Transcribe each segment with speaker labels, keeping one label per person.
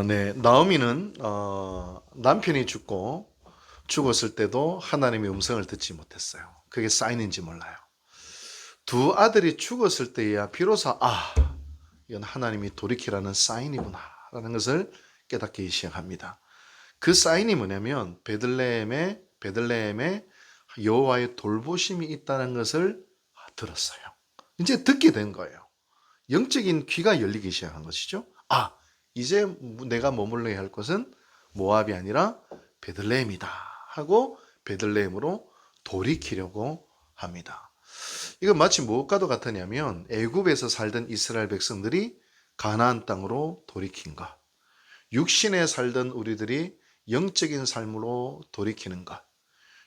Speaker 1: 네. 나오미는 남편이 죽었을 때도 하나님의 음성을 듣지 못했어요. 그게 사인인지 몰라요. 두 아들이 죽었을 때야 비로소 이건 하나님이 돌이키라는 사인이구나 라는 것을 깨닫기 시작합니다. 그 사인이 뭐냐면 베들레헴에 여호와의 돌보심이 있다는 것을 들었어요. 이제 듣게 된 거예요. 영적인 귀가 열리기 시작한 것이죠. 이제 내가 머물러야 할 곳은 모압이 아니라 베들레헴이다 하고 베들레헴으로 돌이키려고 합니다. 이건 마치 무엇과도 같으냐면 애굽에서 살던 이스라엘 백성들이 가나안 땅으로 돌이킨 것, 육신에 살던 우리들이 영적인 삶으로 돌이키는 것,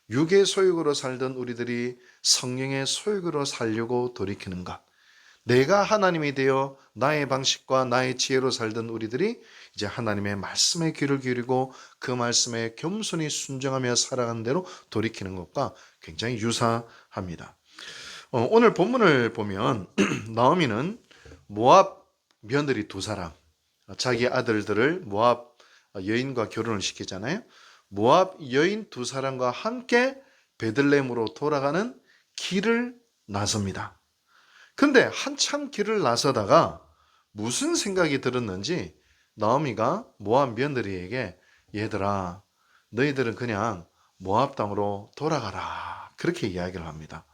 Speaker 1: 육의 소욕으로 살던 우리들이 성령의 소욕으로 살려고 돌이키는 것, 내가 하나님이 되어 나의 방식과 나의 지혜로 살던 우리들이 이제 하나님의 말씀에 귀를 기울이고 그 말씀에 겸손히 순종하며 살아가는 대로 돌이키는 것과 굉장히 유사합니다. 오늘 본문을 보면 나오미는 모압 며느리 두 사람, 자기 아들들을 모압 여인과 결혼을 시키잖아요. 모압 여인 두 사람과 함께 베들레헴으로 돌아가는 길을 나섭니다. 근데 한참 길을 나서다가 무슨 생각이 들었는지 나오미가 모압 며느리에게 얘들아, 너희들은 그냥 모압 땅으로 돌아가라 그렇게 이야기를 합니다.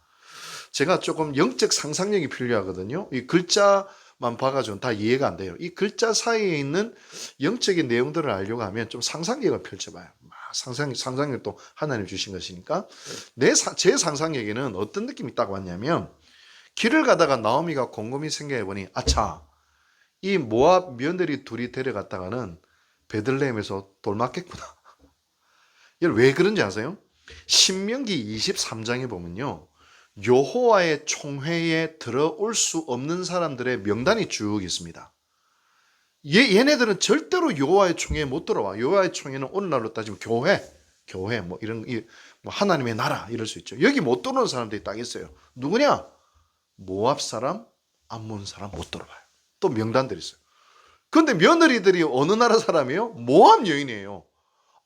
Speaker 1: 제가 조금 영적 상상력이 필요하거든요. 이 글자만 봐가지고는 다 이해가 안 돼요. 이 글자 사이에 있는 영적인 내용들을 알려고 하면 좀 상상력을 펼쳐봐요. 상상력도 하나님 주신 것이니까. 제 상상력에는 어떤 느낌이 딱 왔냐면 길을 가다가 나오미가 곰곰이 생각해보니 이 모압 며느리 둘이 데려갔다가는 베들레헴에서 돌 맞겠구나. 왜 그런지 아세요? 신명기 23장에 보면요, 여호와의 총회에 들어올 수 없는 사람들의 명단이 쭉 있습니다. 얘네들은 절대로 여호와의 총회에 못 들어와. 여호와의 총회는 오늘날로 따지면 교회 뭐 이런 뭐 하나님의 나라 이럴 수 있죠. 여기 못 들어오는 사람들이 딱 있어요. 누구냐? 모압 사람, 암몬 사람 못 들어봐요. 또 명단들이 있어요. 그런데 며느리들이 어느 나라 사람이에요? 모압 여인이에요.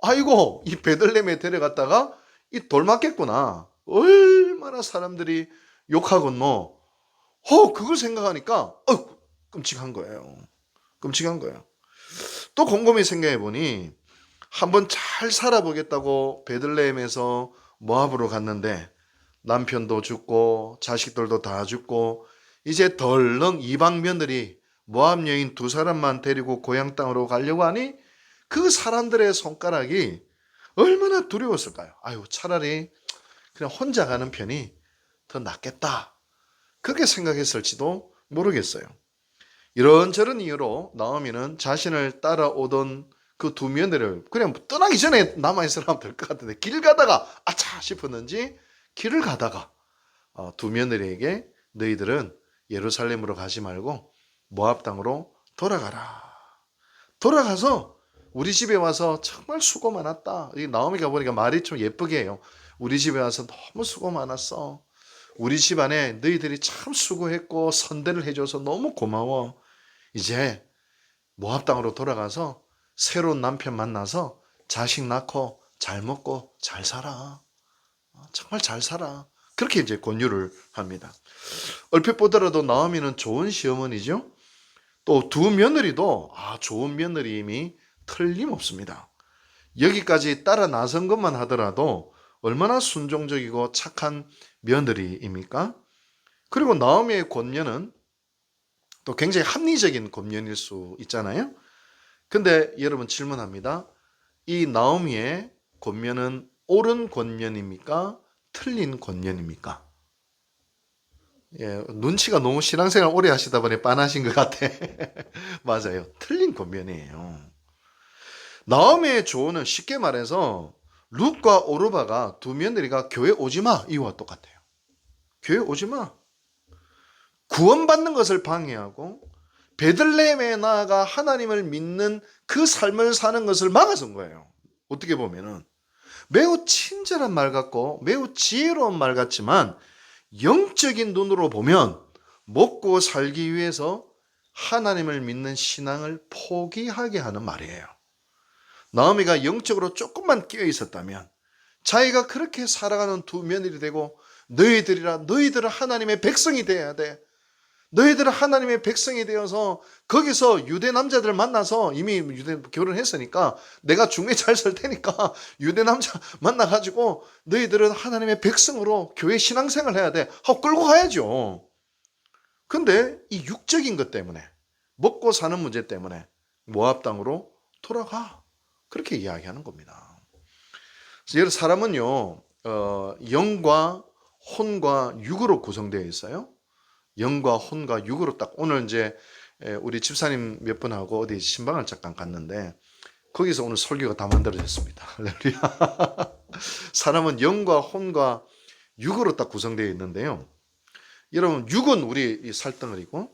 Speaker 1: 아이고, 이 베들레헴에 데려갔다가 이 돌 맞겠구나. 얼마나 사람들이 욕하겠노. 그걸 생각하니까 끔찍한 거예요. 끔찍한 거예요. 또 곰곰이 생각해 보니 한번 잘 살아보겠다고 베들레헴에서 모압으로 갔는데 남편도 죽고 자식들도 다 죽고 이제 덜렁 이방 며느리 모압 여인 두 사람만 데리고 고향 땅으로 가려고 하니 그 사람들의 손가락이 얼마나 두려웠을까요? 차라리 그냥 혼자 가는 편이 더 낫겠다. 그렇게 생각했을지도 모르겠어요. 이런저런 이유로 나오미는 자신을 따라오던 그 두 며느리를 그냥 떠나기 전에 남아있으면 될 것 같은데 길 가다가 싶었는지 길을 가다가 두 며느리에게 너희들은 예루살렘으로 가지 말고 모압 땅으로 돌아가라. 돌아가서 우리 집에 와서 정말 수고 많았다. 나오미가 보니까 말이 좀 예쁘게 해요. 우리 집에 와서 너무 수고 많았어. 우리 집안에 너희들이 참 수고했고 선대를 해줘서 너무 고마워. 이제 모압 땅으로 돌아가서 새로운 남편 만나서 자식 낳고 잘 먹고 잘 살아. 정말 잘 살아. 그렇게 이제 권유를 합니다. 얼핏 보더라도 나오미는 좋은 시어머니죠. 또 두 며느리도 좋은 며느리임이 틀림없습니다. 여기까지 따라 나선 것만 하더라도 얼마나 순종적이고 착한 며느리입니까? 그리고 나오미의 권면은 또 굉장히 합리적인 권면일 수 있잖아요. 근데 여러분 질문합니다. 이 나오미의 권면은 옳은 권면입니까? 틀린 권면입니까? 눈치가 너무 신앙생활 오래 하시다 보니 빤하신 것 같아. 맞아요. 틀린 권면이에요. 나오미의 조언은 쉽게 말해서 룻과 오르바가 두 며느리가 교회 오지 마 이와 똑같아요. 교회 오지 마. 구원받는 것을 방해하고 베들레헴에 나아가 하나님을 믿는 그 삶을 사는 것을 막아선 거예요. 어떻게 보면은 매우 친절한 말 같고 매우 지혜로운 말 같지만 영적인 눈으로 보면 먹고 살기 위해서 하나님을 믿는 신앙을 포기하게 하는 말이에요. 나오미가 영적으로 조금만 끼어 있었다면 자기가 그렇게 살아가는 두 며느리 되고 너희들은 하나님의 백성이 되어야 돼. 너희들은 하나님의 백성이 되어서 거기서 유대 남자들 만나서 이미 유대 결혼했으니까 내가 중매 잘 설 테니까 유대 남자 만나가지고 너희들은 하나님의 백성으로 교회 신앙생활 해야 돼 하고 끌고 가야죠. 근데 이 육적인 것 때문에 먹고 사는 문제 때문에 모압 땅으로 돌아가 그렇게 이야기하는 겁니다. 그래서 사람은요 영과 혼과 육으로 구성되어 있어요. 영과 혼과 육으로 딱 오늘 이제 우리 집사님 몇 분하고 어디 신방을 잠깐 갔는데 거기서 오늘 설교가 다 만들어졌습니다. 할렐루야. 사람은 영과 혼과 육으로 딱 구성되어 있는데요. 여러분 육은 우리 살덩어리고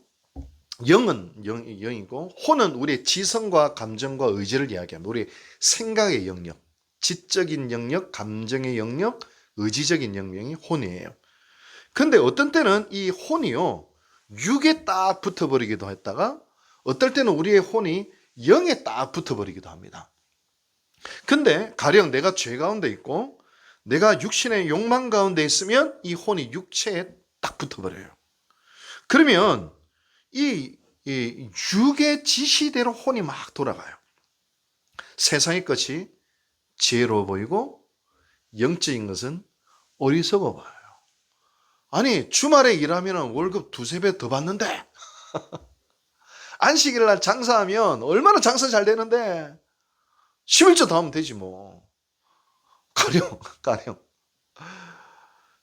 Speaker 1: 영은 영이고 혼은 우리의 지성과 감정과 의지를 이야기합니다. 우리 생각의 영역, 지적인 영역, 감정의 영역, 의지적인 영역이 혼이에요. 근데 어떤 때는 이 혼이요 육에 딱 붙어버리기도 했다가 어떨 때는 우리의 혼이 영에 딱 붙어버리기도 합니다. 근데 가령 내가 죄 가운데 있고 내가 육신의 욕망 가운데 있으면 이 혼이 육체에 딱 붙어버려요. 그러면 이 육의 지시대로 혼이 막 돌아가요. 세상의 것이 지혜로워 보이고 영적인 것은 어리석어 보여요. 아니 주말에 일하면 월급 두세 배 더 받는데 안식일 날 장사하면 얼마나 장사 잘 되는데 11조 더 하면 되지 뭐. 가령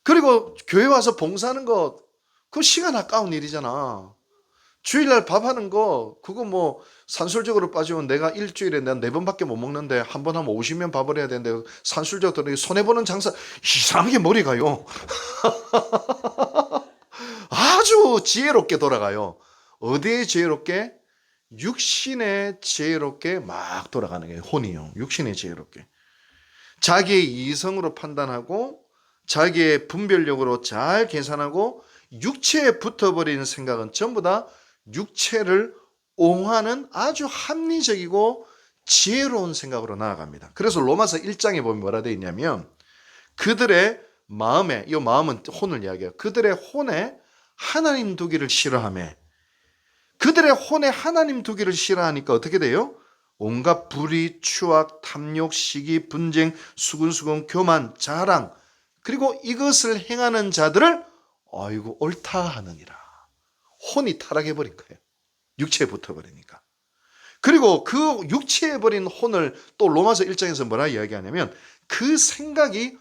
Speaker 1: 그리고 교회 와서 봉사하는 거 그거 시간 아까운 일이잖아. 주일날 밥하는 거 그거 뭐 산술적으로 빠지면 내가 일주일에 내가 4번밖에 못 먹는데 한 번 하면 50면 밥을 해야 되는데 산술적으로 손해보는 장사 이상하게 머리 가요. 아주 지혜롭게 돌아가요. 어디에 지혜롭게? 육신의 지혜롭게 막 돌아가는 게 혼이요. 육신의 지혜롭게. 자기의 이성으로 판단하고 자기의 분별력으로 잘 계산하고 육체에 붙어버리는 생각은 전부 다 육체를 옹호하는 아주 합리적이고 지혜로운 생각으로 나아갑니다. 그래서 로마서 1장에 보면 뭐라 되어 있냐면 그들의 마음에, 이 마음은 혼을 이야기해요. 그들의 혼에 하나님 두기를 싫어하며 그들의 혼에 하나님 두기를 싫어하니까 어떻게 돼요? 온갖 불의, 추악, 탐욕, 시기, 분쟁, 수근수근, 교만, 자랑 그리고 이것을 행하는 자들을 아이고 옳다 하느니라. 혼이 타락해버린 거예요. 육체에 붙어버리니까. 그리고 그 육체에 버린 혼을 또 로마서 1장에서 뭐라 이야기하냐면 그 생각이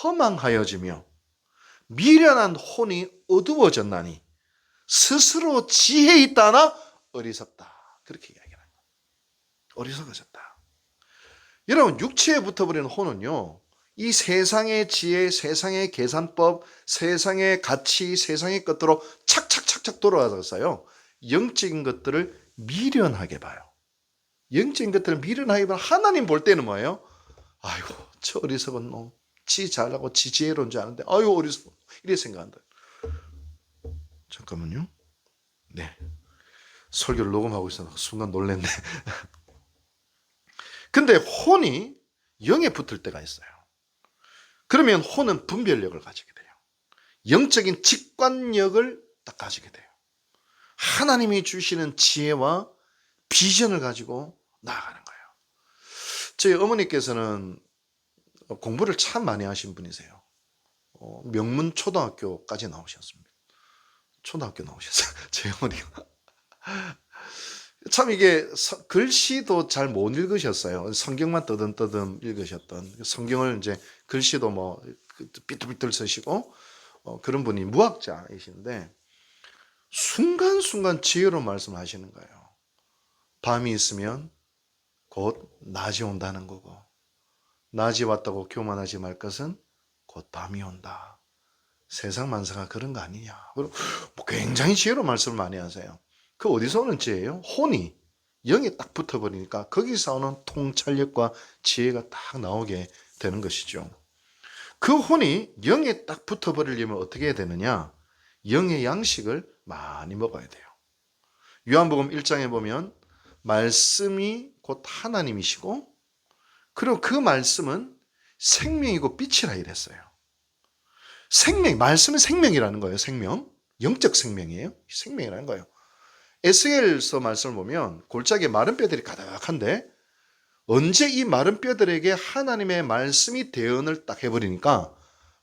Speaker 1: 허망하여지며 미련한 혼이 어두워졌나니 스스로 지혜 있다나 어리석다. 그렇게 이야기하는 거예요. 어리석어졌다. 여러분 육체에 붙어버리는 혼은요. 이 세상의 지혜, 세상의 계산법, 세상의 가치, 세상의 것들로 착착착착 돌아가서요. 영적인 것들을 미련하게 봐요. 영적인 것들을 미련하게 봐요. 하나님 볼 때는 뭐예요? 아이고 저 어리석은 놈. 지 잘나고 지 지혜로운 줄 아는데 아이고 어리석어. 이렇게 생각한다. 잠깐만요. 네. 설교를 녹음하고 있어서 순간 놀랐네. 근데 혼이 영에 붙을 때가 있어요. 그러면 혼은 분별력을 가지게 돼요. 영적인 직관력을 딱 가지게 돼요. 하나님이 주시는 지혜와 비전을 가지고 나아가는 거예요. 저희 어머니께서는 공부를 참 많이 하신 분이세요. 명문 초등학교까지 나오셨습니다. 초등학교 나오셨어요. 제 어머니가. 참 이게 글씨도 잘 못 읽으셨어요. 성경만 떠듬떠듬 읽으셨던 성경을 이제 글씨도 뭐 삐뚤삐뚤 쓰시고 그런 분이 무학자이신데 순간순간 지혜로운 말씀을 하시는 거예요. 밤이 있으면 곧 낮이 온다는 거고 낮이 왔다고 교만하지 말 것은 곧 밤이 온다. 세상 만사가 그런 거 아니냐. 그리고 굉장히 지혜로운 말씀을 많이 하세요. 그 어디서 오는 지혜예요? 혼이 영에 딱 붙어버리니까 거기서 오는 통찰력과 지혜가 딱 나오게 되는 것이죠. 그 혼이 영에 딱 붙어버리려면 어떻게 해야 되느냐? 영의 양식을 많이 먹어야 돼요. 요한복음 1장에 보면 말씀이 곧 하나님이시고 그리고 그 말씀은 생명이고 빛이라 이랬어요. 말씀은 생명이라는 거예요. 생명. 영적 생명이에요. 생명이라는 거예요. 에스겔서 말씀을 보면 골짜기에 마른 뼈들이 가득한데 언제 이 마른 뼈들에게 하나님의 말씀이 대언을 딱 해버리니까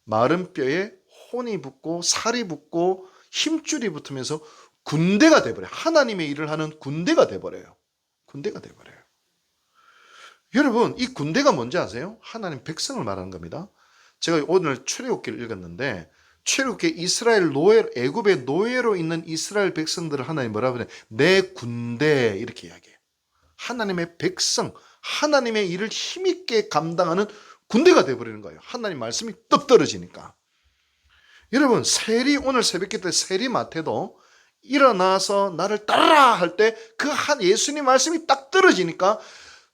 Speaker 1: 마른 뼈에 혼이 붙고 살이 붙고 힘줄이 붙으면서 군대가 돼버려요. 하나님의 일을 하는 군대가 돼버려요. 군대가 돼버려요. 여러분, 이 군대가 뭔지 아세요? 하나님 백성을 말하는 겁니다. 제가 오늘 출애굽기를 읽었는데 출애굽기 이스라엘 애굽의 노예로 있는 이스라엘 백성들을 하나님 뭐라 그래? 내 군대 이렇게 이야기해요. 하나님의 백성, 하나님의 일을 힘있게 감당하는 군대가 돼버리는 거예요. 하나님 말씀이 떡 떨어지니까. 여러분, 오늘 새벽기 때 세리마태도 일어나서 나를 따르라 할 때 그 예수님 말씀이 딱 떨어지니까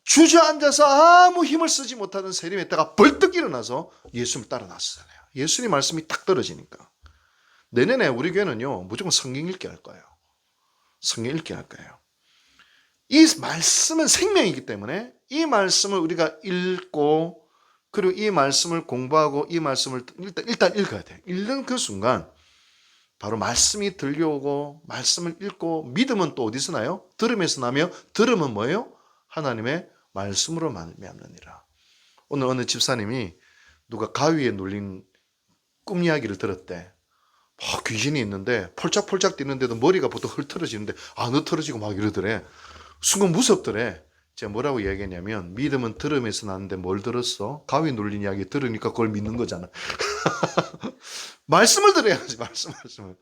Speaker 1: 주저앉아서 아무 힘을 쓰지 못하던 세리마태가 벌떡 일어나서 예수님을 따라 나섰잖아요. 예수님 말씀이 딱 떨어지니까. 내년에 우리 교회는요, 무조건 성경 읽기 할 거예요. 성경 읽기 할 거예요. 이 말씀은 생명이기 때문에 이 말씀을 우리가 읽고 그리고 이 말씀을 공부하고 이 말씀을 일단 읽어야 돼요. 읽는 그 순간 바로 말씀이 들려오고 말씀을 읽고 믿음은 또 어디서 나요? 들음에서 나며 들음은 뭐예요? 하나님의 말씀으로 말미암느니라. 오늘 어느 집사님이 누가 가위에 눌린 꿈 이야기를 들었대. 귀신이 있는데 폴짝폴짝 뛰는데도 머리가 보통 흐트러지는데 안 흐트러지고 막 이러더래. 순간 무섭더래. 제가 뭐라고 이야기했냐면 믿음은 들음에서 나는데 뭘 들었어? 가위 눌린 이야기 들으니까 그걸 믿는 거잖아. 말씀을 들어야지. 말씀을.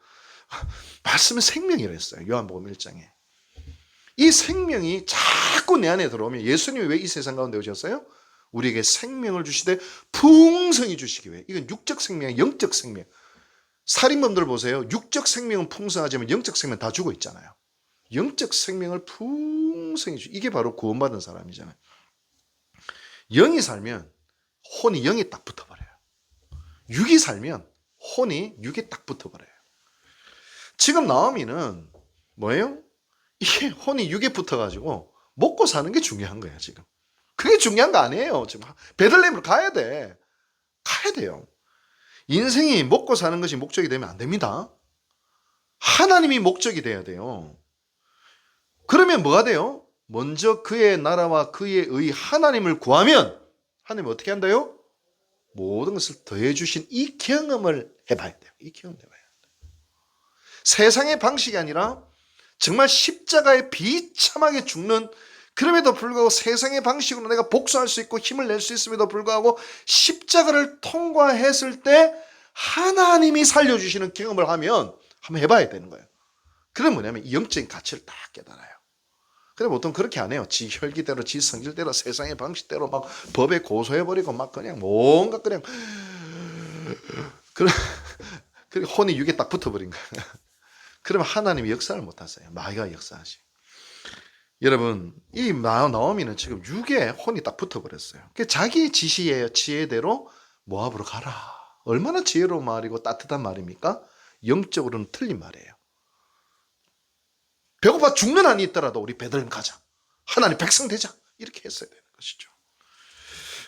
Speaker 1: 말씀은 생명이라 했어요. 요한복음 1장에. 이 생명이 자꾸 내 안에 들어오면 예수님이 왜 이 세상 가운데 오셨어요? 우리에게 생명을 주시되 풍성히 주시기 위해. 이건 육적 생명, 영적 생명. 살인범들 보세요. 육적 생명은 풍성하지만 영적 생명은 다 죽어 있잖아요. 영적 생명을 풍성히 이게 바로 구원받은 사람이잖아요. 영이 살면 혼이 영에 딱 붙어버려요. 육이 살면 혼이 육에 딱 붙어버려요. 지금 나오미는 뭐예요? 이게 혼이 육에 붙어가지고 먹고 사는 게 중요한 거야 지금. 그게 중요한 거 아니에요. 지금 베들레헴으로 가야 돼. 가야 돼요. 인생이 먹고 사는 것이 목적이 되면 안 됩니다. 하나님이 목적이 돼야 돼요. 그러면 뭐가 돼요? 먼저 그의 나라와 그의 의 하나님을 구하면 하나님이 어떻게 한다요? 모든 것을 더해 주신 이 경험을 해봐야 돼요. 이 경험을 해봐야 돼요. 세상의 방식이 아니라 정말 십자가에 비참하게 죽는, 그럼에도 불구하고 세상의 방식으로 내가 복수할 수 있고 힘을 낼 수 있음에도 불구하고 십자가를 통과했을 때 하나님이 살려주시는 경험을 하면 한번 해봐야 되는 거예요. 그럼 뭐냐면 영적인 가치를 딱 깨달아요. 근데 보통 그렇게 안 해요. 지 혈기대로, 지 성질대로, 세상의 방식대로 막 법에 고소해버리고 막 그냥 뭔가 그냥 그리고 혼이 육에 딱 붙어버린 거예요. 그러면 하나님이 역사를 못하세요. 마귀가 역사하시. 여러분, 이 나오미는 지금 육에 혼이 딱 붙어버렸어요. 자기 지혜대로 모압으로 가라. 얼마나 지혜로운 말이고 따뜻한 말입니까? 영적으로는 틀린 말이에요. 배고파 죽는 한이 있더라도 우리 베들레헴 가자. 하나님 백성 되자. 이렇게 했어야 되는 것이죠.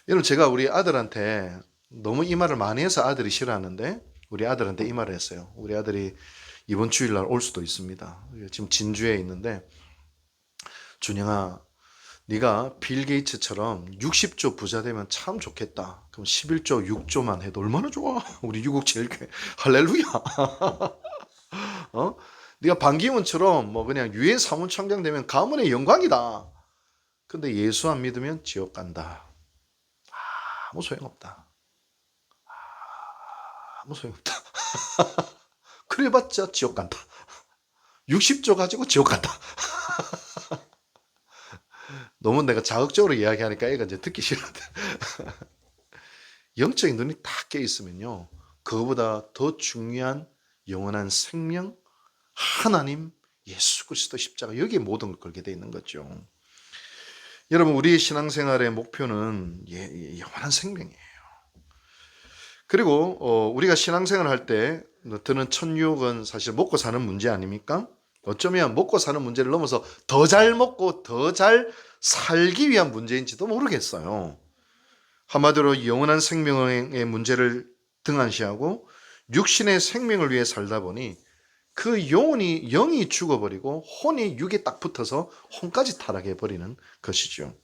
Speaker 1: 여러분, 제가 우리 아들한테 너무 이 말을 많이 해서 아들이 싫어하는데 우리 아들한테 이 말을 했어요. 우리 아들이 이번 주일날 올 수도 있습니다. 지금 진주에 있는데, 준영아, 네가 빌 게이츠처럼 60조 부자 되면 참 좋겠다. 그럼 11조, 6조만 해도 얼마나 좋아. 우리 유국제일교회 할렐루야. 네가 반기문처럼 뭐 그냥 유엔 사무총장 되면 가문의 영광이다. 근데 예수 안 믿으면 지옥 간다. 아무 소용없다. 아무 소용없다. 그래봤자 지옥 간다. 60조 가지고 지옥 간다. 너무 내가 자극적으로 이야기하니까 애가 이제 듣기 싫어한다. 영적인 눈이 딱 깨있으면요, 그거보다 더 중요한 영원한 생명, 하나님, 예수 그리스도 십자가, 여기에 모든 걸 걸게 돼 있는 거죠. 여러분, 우리의 신앙생활의 목표는 영원한 생명이에요. 그리고 우리가 신앙생활을 할 때 드는 첫 유혹은 사실 먹고 사는 문제 아닙니까? 어쩌면 먹고 사는 문제를 넘어서 더 잘 먹고 더 잘 살기 위한 문제인지도 모르겠어요. 한마디로 영원한 생명의 문제를 등한시하고 육신의 생명을 위해 살다 보니 그 영이 죽어버리고 혼이 육에 딱 붙어서 혼까지 타락해버리는 것이죠.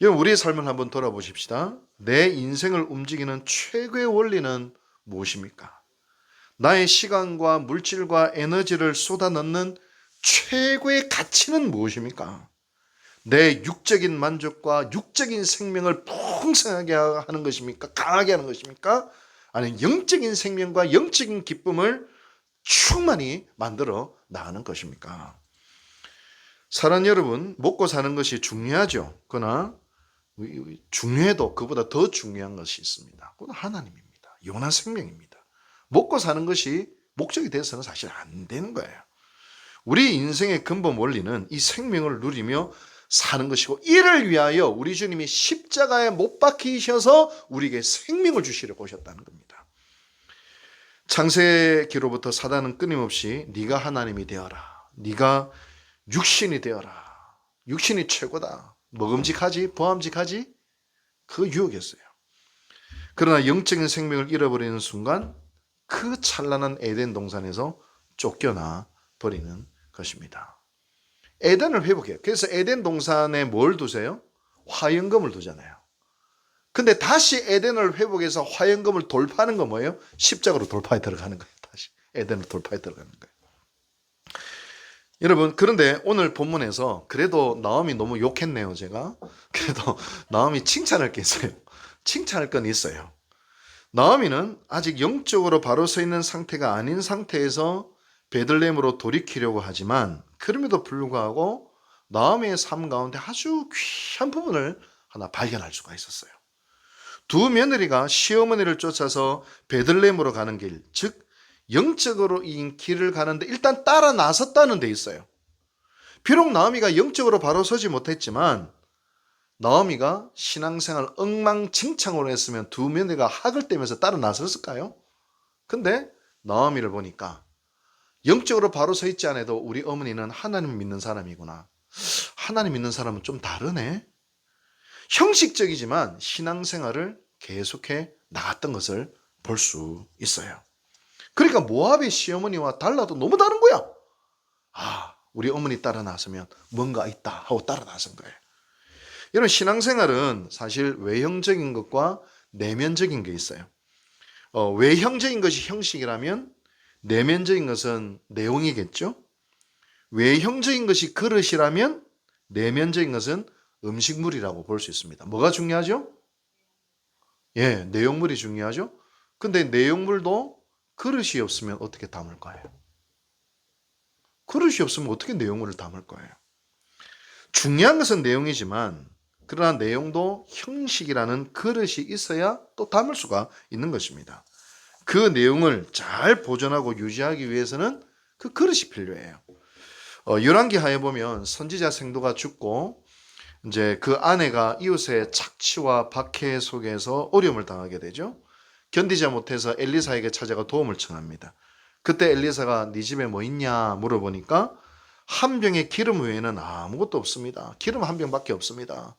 Speaker 1: 여러분, 우리의 삶을 한번 돌아보십시다. 내 인생을 움직이는 최고의 원리는 무엇입니까? 나의 시간과 물질과 에너지를 쏟아넣는 최고의 가치는 무엇입니까? 내 육적인 만족과 육적인 생명을 풍성하게 하는 것입니까? 강하게 하는 것입니까? 아니면 영적인 생명과 영적인 기쁨을 충만히 만들어 나가는 것입니까? 사랑 여러분, 먹고 사는 것이 중요하죠. 그러나 중요해도 그보다 더 중요한 것이 있습니다. 그건 하나님입니다. 영원한 생명입니다. 먹고 사는 것이 목적이 돼서는 사실 안 되는 거예요. 우리 인생의 근본 원리는 이 생명을 누리며 사는 것이고, 이를 위하여 우리 주님이 십자가에 못 박히셔서 우리에게 생명을 주시려고 오셨다는 겁니다. 창세기로부터 사단은 끊임없이 네가 하나님이 되어라, 네가 육신이 되어라, 육신이 최고다, 먹음직하지 보암직하지, 그 유혹이었어요. 그러나 영적인 생명을 잃어버리는 순간 그 찬란한 에덴 동산에서 쫓겨나 버리는 것입니다. 에덴을 회복해요. 그래서 에덴 동산에 뭘 두세요? 화영금을 두잖아요. 근데 다시 에덴을 회복해서 화영금을 돌파하는 건 뭐예요? 십자가로 돌파에 들어가는 거예요. 다시 에덴으로 돌파에 들어가는 거예요. 여러분, 그런데 오늘 본문에서 그래도 나오미 너무 욕했네요, 제가. 그래도 나오미 칭찬할 게 있어요. 칭찬할 건 있어요. 나오미는 아직 영적으로 바로 서 있는 상태가 아닌 상태에서 베들레헴으로 돌이키려고 하지만, 그럼에도 불구하고 나오미의 삶 가운데 아주 귀한 부분을 하나 발견할 수가 있었어요. 두 며느리가 시어머니를 쫓아서 베들레헴으로 가는 길, 즉 영적으로인 길을 가는데 일단 따라 나섰다는 데 있어요. 비록 나오미가 영적으로 바로 서지 못했지만 나오미가 신앙생활 엉망진창으로 했으면 두 며느리가 학을 떼면서 따라 나섰을까요? 근데 나오미를 보니까 영적으로 바로 서 있지 않아도 우리 어머니는 하나님 믿는 사람이구나, 하나님 믿는 사람은 좀 다르네, 형식적이지만 신앙생활을 계속해 나갔던 것을 볼 수 있어요. 그러니까 모압의 시어머니와 달라도 너무 다른 거야. 우리 어머니 따라 나서면 뭔가 있다 하고 따라 나선 거예요. 이런 신앙생활은 사실 외형적인 것과 내면적인 게 있어요. 외형적인 것이 형식이라면 내면적인 것은 내용이겠죠. 외형적인 것이 그릇이라면 내면적인 것은 음식물이라고 볼 수 있습니다. 뭐가 중요하죠? 예, 내용물이 중요하죠. 근데 내용물도 그릇이 없으면 어떻게 담을 거예요? 그릇이 없으면 어떻게 내용물을 담을 거예요? 중요한 것은 내용이지만, 그러나 내용도 형식이라는 그릇이 있어야 또 담을 수가 있는 것입니다. 그 내용을 잘 보존하고 유지하기 위해서는 그 그릇이 필요해요. 열왕기하에 보면 선지자 생도가 죽고 이제 그 아내가 이웃의 착취와 박해 속에서 어려움을 당하게 되죠. 견디지 못해서 엘리사에게 찾아가 도움을 청합니다. 그때 엘리사가 네 집에 뭐 있냐 물어보니까 한 병의 기름 외에는 아무것도 없습니다. 기름 한 병밖에 없습니다.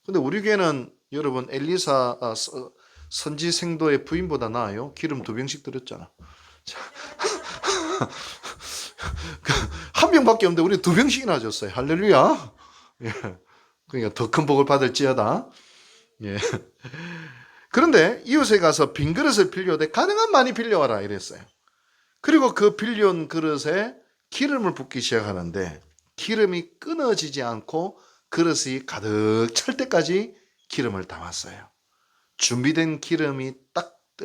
Speaker 1: 근데 우리 교회는 여러분 엘리사 선지 생도의 부인보다 나아요. 기름 2병씩 들었잖아. 한 병밖에 없는데 우리 2병씩이나 줬어요. 할렐루야. 예. 그러니까 더 큰 복을 받을지어다. 예. 그런데 이웃에 가서 빈 그릇을 빌려오되 가능한 많이 빌려와라 이랬어요. 그리고 그 빌려온 그릇에 기름을 붓기 시작하는데 기름이 끊어지지 않고 그릇이 가득 찰 때까지 기름을 담았어요. 준비된 기름이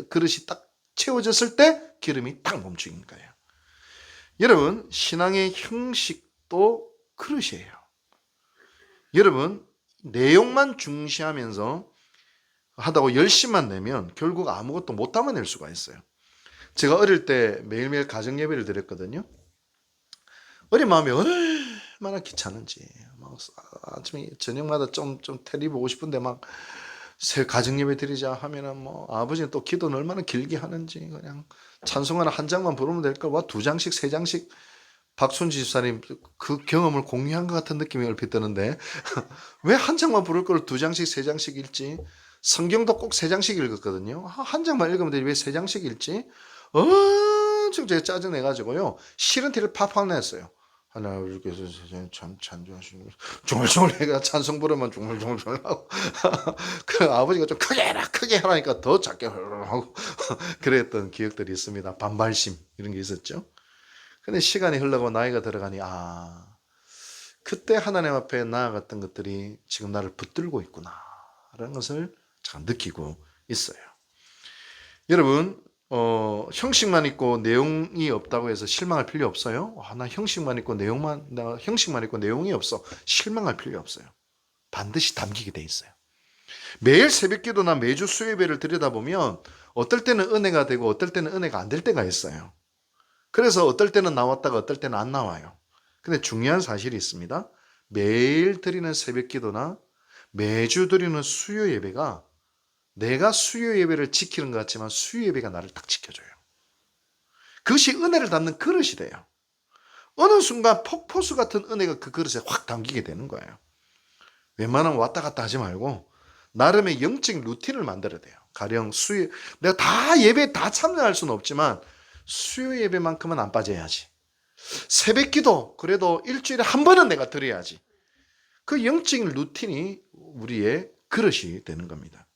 Speaker 1: 그릇이 딱 채워졌을 때 기름이 딱 멈추는 거예요. 여러분, 신앙의 형식도 그릇이에요. 여러분, 내용만 중시하면서 하다고 열심만 내면 결국 아무것도 못 담아낼 수가 있어요. 제가 어릴 때 매일매일 가정 예배를 드렸거든요. 어린 마음이 얼마나 귀찮은지, 막 아침에 저녁마다 좀 테레비 보고 싶은데 막 새 가정 예배 드리자 하면은 뭐 아버지는 또 기도는 얼마나 길게 하는지, 그냥 찬송 하나 한 장만 부르면 될 걸 와 2장씩 3장씩 박순지 집사님 그 경험을 공유한 것 같은 느낌이 얼핏 드는데 왜 한 장만 부를 걸 두 장씩 세 장씩 읽지? 성경도 꼭 세 장씩 읽었거든요. 한 장만 읽으면 되지 왜 세 장씩 읽지? 엄청 제가 짜증내가지고요. 싫은 티를 팍팍 냈어요. 하나님께서 참 찬조하시는 중얼중얼 해가 찬송 부르면 중얼중얼 하고 그 아버지가 좀 크게 해라 크게 하라니까 더 작게 하고 그랬던 기억들이 있습니다. 반발심 이런 게 있었죠. 근데 시간이 흘러고 나이가 들어가니 그때 하나님 앞에 나아갔던 것들이 지금 나를 붙들고 있구나 라는 것을 참 느끼고 있어요. 여러분 형식만 있고 내용이 없다고 해서 실망할 필요 없어요. 나 형식만 있고 내용이 없어. 실망할 필요 없어요. 반드시 담기게 돼 있어요. 매일 새벽기도나 매주 수요예배를 들여다보면 어떨 때는 은혜가 되고 어떨 때는 은혜가 안 될 때가 있어요. 그래서 어떨 때는 나왔다가 어떨 때는 안 나와요. 근데 중요한 사실이 있습니다. 매일 드리는 새벽기도나 매주 드리는 수요예배가 내가 수요예배를 지키는 것 같지만 수요예배가 나를 딱 지켜줘요. 그것이 은혜를 담는 그릇이 돼요. 어느 순간 폭포수 같은 은혜가 그 그릇에 확 담기게 되는 거예요. 웬만하면 왔다 갔다 하지 말고 나름의 영적 루틴을 만들어야 돼요. 가령 내가 다 예배에 다 참여할 수는 없지만 수요 예배만큼은 안 빠져야지. 새벽 기도 그래도 일주일에 한 번은 내가 드려야지. 그 영적 루틴이 우리의 그릇이 되는 겁니다.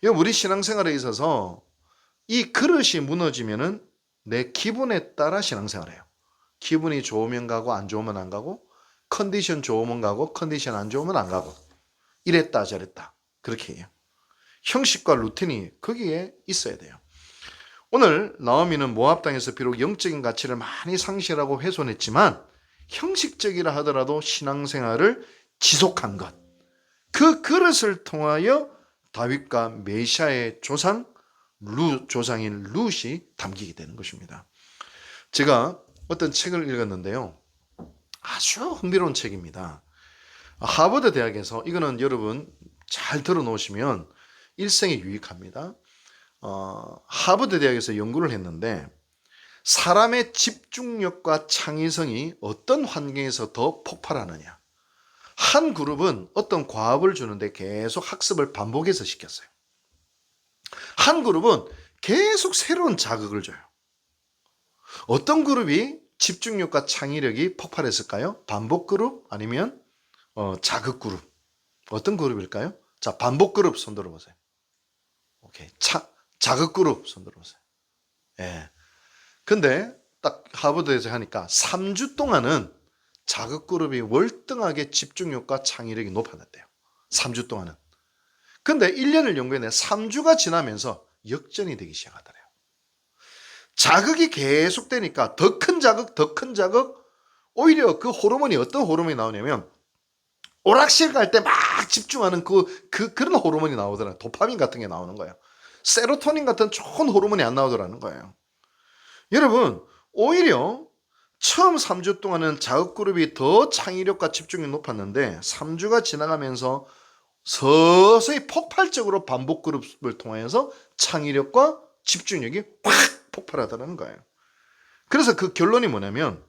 Speaker 1: 우리 신앙생활에 있어서 이 그릇이 무너지면은 내 기분에 따라 신앙생활해요. 기분이 좋으면 가고 안 좋으면 안 가고 컨디션 좋으면 가고 컨디션 안 좋으면 안 가고 이랬다 저랬다 그렇게 해요. 형식과 루틴이 거기에 있어야 돼요. 오늘 나오미는 모압 땅에서 비록 영적인 가치를 많이 상실하고 훼손했지만 형식적이라 하더라도 신앙생활을 지속한 것, 그 그릇을 통하여 다윗과 메시아의 조상인 룻이 담기게 되는 것입니다. 제가 어떤 책을 읽었는데요. 아주 흥미로운 책입니다. 하버드 대학에서 이거는 여러분 잘 들어놓으시면 일생에 유익합니다. 하버드 대학에서 연구를 했는데 사람의 집중력과 창의성이 어떤 환경에서 더 폭발하느냐. 한 그룹은 어떤 과업을 주는데 계속 학습을 반복해서 시켰어요. 한 그룹은 계속 새로운 자극을 줘요. 어떤 그룹이 집중력과 창의력이 폭발했을까요? 반복 그룹 아니면 자극 그룹. 어떤 그룹일까요? 자, 반복 그룹 손 들어보세요. 오케이. 자극 그룹 손 들어보세요. 예. 근데 딱 하버드에서 하니까 3주 동안은 자극 그룹이 월등하게 집중력과 창의력이 높아졌대요. 3주 동안은. 근데 1년을 연구했는데 3주가 지나면서 역전이 되기 시작하더래요. 자극이 계속되니까 더 큰 자극, 오히려 그 호르몬이 어떤 호르몬이 나오냐면 오락실 갈 때 막 집중하는 그런 호르몬이 나오더라고요. 도파민 같은 게 나오는 거예요. 세로토닌 같은 좋은 호르몬이 안 나오더라는 거예요. 여러분, 오히려 처음 3주 동안은 자극그룹이 더 창의력과 집중력이 높았는데 3주가 지나가면서 서서히 폭발적으로 반복그룹을 통해서 창의력과 집중력이 확 폭발하더라는 거예요. 그래서 그 결론이 뭐냐면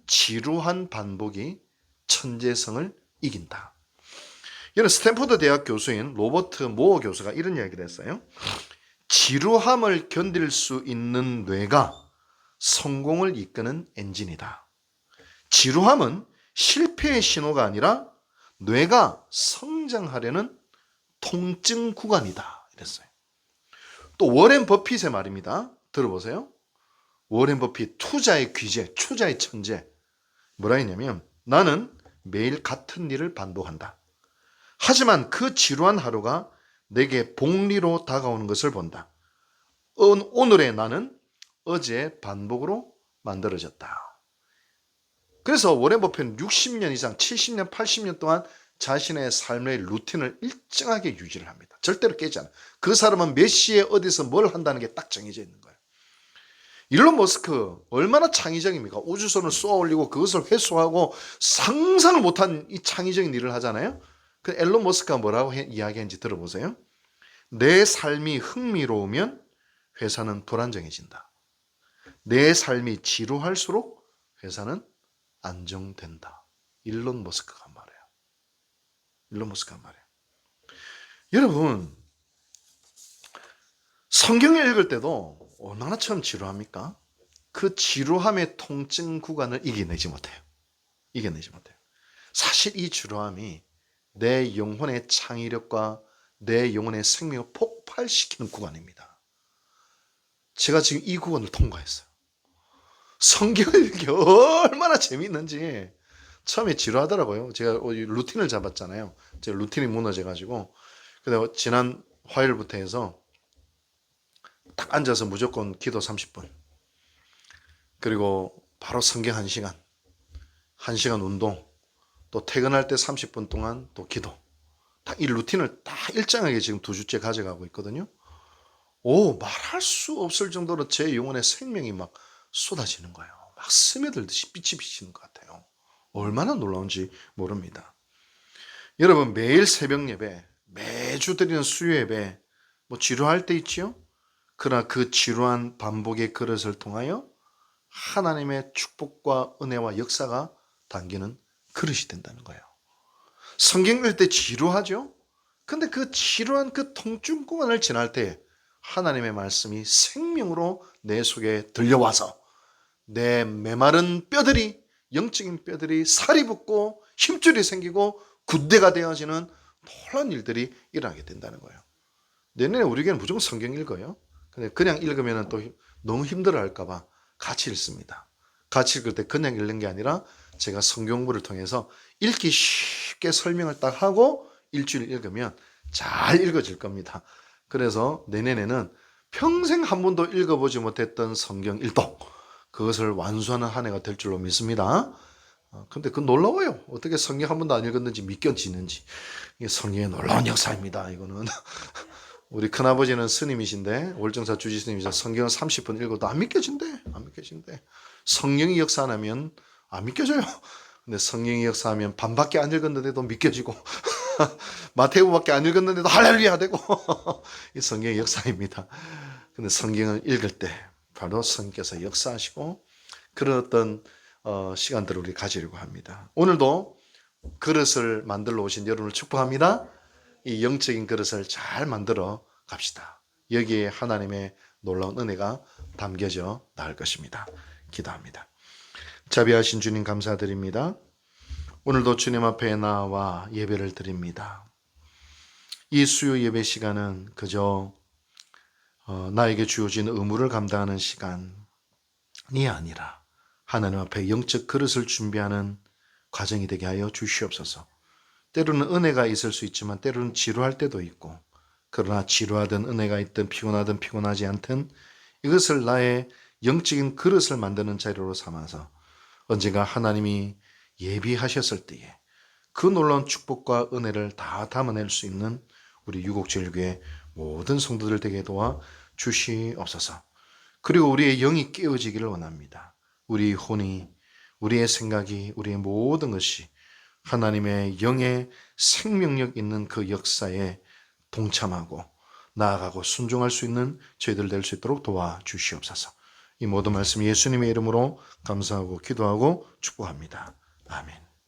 Speaker 1: 지루한 반복이 천재성을 이긴다. 이런 스탠포드 대학 교수인 로버트 모어 교수가 이런 이야기를 했어요. 지루함을 견딜 수 있는 뇌가 성공을 이끄는 엔진이다. 지루함은 실패의 신호가 아니라 뇌가 성장하려는 통증 구간이다. 이랬어요. 또 워렌 버핏의 말입니다. 들어보세요. 워렌 버핏 투자의 귀재, 투자의 천재. 뭐라 했냐면 나는 매일 같은 일을 반복한다. 하지만 그 지루한 하루가 내게 복리로 다가오는 것을 본다. 오늘의 나는 어제의 반복으로 만들어졌다. 그래서 워렌 버핏은 60년 이상, 70년, 80년 동안 자신의 삶의 루틴을 일정하게 유지를 합니다. 절대로 깨지 않아요. 그 사람은 몇 시에 어디서 뭘 한다는 게 딱 정해져 있는 거예요. 일론 머스크 얼마나 창의적입니까? 우주선을 쏘아 올리고 그것을 회수하고 상상을 못한 이 창의적인 일을 하잖아요. 그 일론 머스크가 뭐라고 이야기했는지 들어보세요. 내 삶이 흥미로우면 회사는 불안정해진다. 내 삶이 지루할수록 회사는 안정된다. 일론 머스크가 말해요. 일론 머스크가 말해요. 여러분, 성경을 읽을 때도 얼마나 처음 지루합니까? 그 지루함의 통증 구간을 이겨내지 못해요. 이겨내지 못해요. 사실 이 지루함이 내 영혼의 창의력과 내 영혼의 생명을 폭발시키는 구간입니다. 제가 지금 이 구간을 통과했어요. 성경을 읽기 얼마나 재미있는지 처음에 지루하더라고요. 제가 루틴을 잡았잖아요. 제 루틴이 무너져가지고. 근데 지난 화요일부터 해서 딱 앉아서 무조건 기도 30분. 그리고 바로 성경 1시간. 1시간 운동. 또 퇴근할 때 30분 동안 또 기도. 딱 이 루틴을 딱 일정하게 지금 2주째 가져가고 있거든요. 말할 수 없을 정도로 제 영혼의 생명이 막 쏟아지는 거예요. 막 스며들듯이 빛이 비치는 것 같아요. 얼마나 놀라운지 모릅니다. 여러분, 매일 새벽 예배, 매주 드리는 수요 예배, 지루할 때 있지요? 그러나 그 지루한 반복의 그릇을 통하여 하나님의 축복과 은혜와 역사가 담기는 그릇이 된다는 거예요. 성경 읽을 때 지루하죠? 근데 그 지루한 그 통증 구간을 지날 때 하나님의 말씀이 생명으로 내 속에 들려와서 내 메마른 뼈들이, 영적인 뼈들이 살이 붙고 힘줄이 생기고 군대가 되어지는 놀라운 일들이 일어나게 된다는 거예요. 내년에 우리에게는 무조건 성경 읽어요. 근데 그냥 읽으면 또 너무 힘들어 할까봐 같이 읽습니다. 같이 읽을 때 그냥 읽는 게 아니라 제가 성경 공부를 통해서 읽기 쉽게 설명을 딱 하고 일주일 읽으면 잘 읽어질 겁니다. 그래서 내년에는 평생 한 번도 읽어보지 못했던 성경 1독, 그것을 완수하는 한 해가 될 줄로 믿습니다. 근데 그 놀라워요. 어떻게 성경 한 번도 안 읽었는지 믿겨지는지. 이게 성경의 놀라운 역사입니다. 이거는. 우리 큰아버지는 스님이신데, 월정사 주지 스님이셔. 성경을 30분 읽어도 안 믿겨진대. 안 믿겨진대. 성령이 역사하면 안 믿겨져요. 근데 성령이 역사하면 반밖에 안 읽었는데도 믿겨지고 마태복음밖에 안 읽었는데도 할렐루야 되고 이 성경의 역사입니다. 근데 성경을 읽을 때 바로 성령께서 역사하시고 그런 어떤 시간들을 우리 가지려고 합니다. 오늘도 그릇을 만들러 오신 여러분을 축복합니다. 이 영적인 그릇을 잘 만들어 갑시다. 여기에 하나님의 놀라운 은혜가 담겨져 나올 것입니다. 기도합니다. 자비하신 주님 감사드립니다. 오늘도 주님 앞에 나와 예배를 드립니다. 이 수요 예배 시간은 그저 나에게 주어진 의무를 감당하는 시간이 아니라 하나님 앞에 영적 그릇을 준비하는 과정이 되게 하여 주시옵소서. 때로는 은혜가 있을 수 있지만 때로는 지루할 때도 있고, 그러나 지루하든 은혜가 있든 피곤하든 피곤하지 않든 이것을 나의 영적인 그릇을 만드는 자료로 삼아서 언젠가 하나님이 예비하셨을 때에 그 놀라운 축복과 은혜를 다 담아낼 수 있는 우리 유곡제일교회 모든 성도들 되게 도와 주시옵소서. 그리고 우리의 영이 깨어지기를 원합니다. 우리 혼이, 우리의 생각이, 우리의 모든 것이 하나님의 영의 생명력 있는 그 역사에 동참하고 나아가고 순종할 수 있는 저희들 될 수 있도록 도와주시옵소서. 이 모든 말씀 예수님의 이름으로 감사하고 기도하고 축복합니다. 아멘.